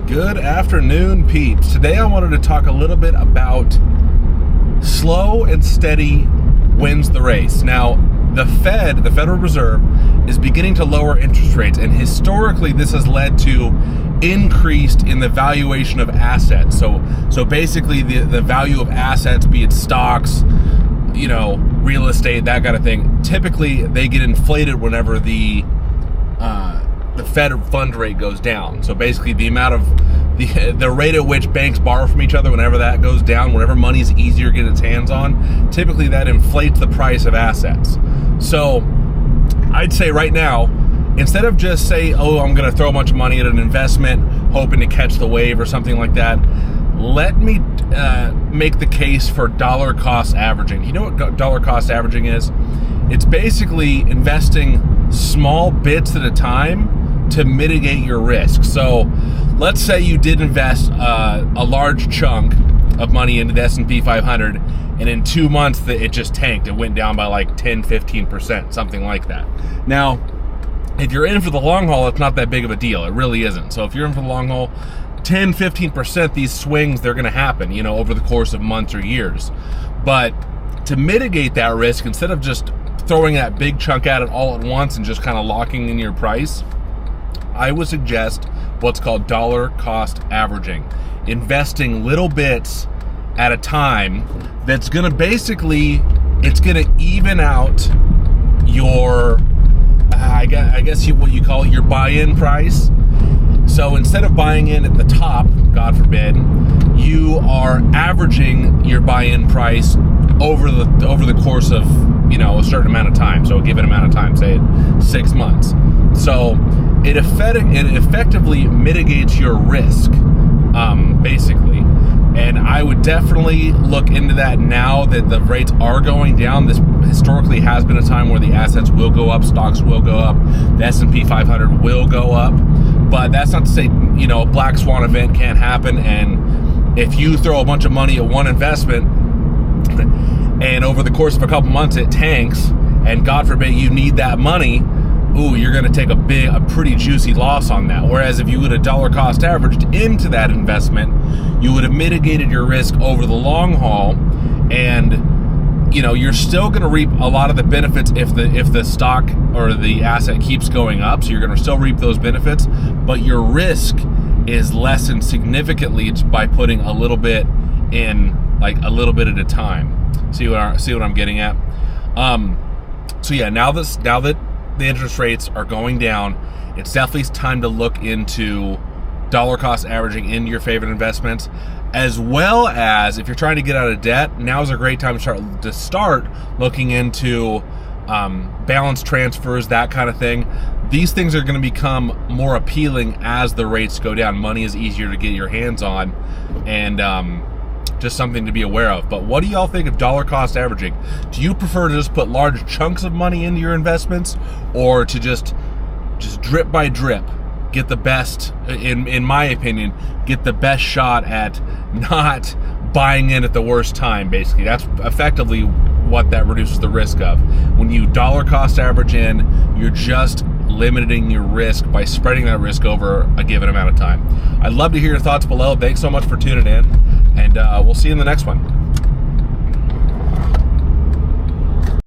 Good afternoon, peeps. Today I wanted to talk a little bit about slow and steady wins the race. Now, the Federal Reserve, is beginning to lower interest rates, and historically this has led to increased in the valuation of assets. So basically the value of assets, be it stocks, real estate, that kind of thing, typically they get inflated whenever the Fed fund rate goes down. So basically the amount of the rate at which banks borrow from each other, whenever that goes down, whenever money is easier to get its hands on, typically that inflates the price of assets. So I'd say right now, instead of just say, I'm going to throw a bunch of money at an investment hoping to catch the wave or something like that, let me make the case for dollar cost averaging. You know what dollar cost averaging is? It's basically investing small bits at a time to mitigate your risk. So let's say you did invest a large chunk of money into the S&P 500, and in 2 months it just tanked. It went down by like 10-15%, something like that. Now, if you're in for the long haul, it's not that big of a deal. It really isn't. So if you're in for the long haul, 10-15%, these swings, they're going to happen, over the course of months or years. But to mitigate that risk, instead of just throwing that big chunk at it all at once and just kind of locking in your price, I would suggest what's called dollar cost averaging. Investing little bits at a time that's going to basically, it's going to even out your, I guess what you call your buy-in price. So instead of buying in at the top, God forbid, you are averaging your buy-in price over the course of a certain amount of time. So a given amount of time, say 6 months. So it effectively mitigates your risk, basically. And I would definitely look into that now that the rates are going down. This historically has been a time where the assets will go up, stocks will go up, the S&P 500 will go up. But that's not to say, a black swan event can't happen. And if you throw a bunch of money at one investment and over the course of a couple months it tanks, and God forbid you need that money, you're going to take a pretty juicy loss on that. Whereas if you would have dollar cost averaged into that investment, you would have mitigated your risk over the long haul, and you're still going to reap a lot of the benefits if the stock or the asset keeps going up. So you're going to still reap those benefits, but your risk is lessened significantly by putting a little bit in, like a little bit at a time. See what I'm getting at? So yeah, now that the interest rates are going down, it's definitely time to look into dollar cost averaging in your favorite investments, as well as if you're trying to get out of debt. Now's a great time to start looking into balance transfers, that kind of thing. These things are going to become more appealing as the rates go down. Money is easier to get your hands on, and just something to be aware of. But what do y'all think of dollar cost averaging? Do you prefer to just put large chunks of money into your investments, or to just drip by drip get the best, in my opinion, get the best shot at not buying in at the worst time? Basically, that's effectively what that reduces the risk of. When you dollar cost average in, you're just limiting your risk by spreading that risk over a given amount of time. I'd love to hear your thoughts below. Thanks so much for tuning in, and we'll see you in the next one.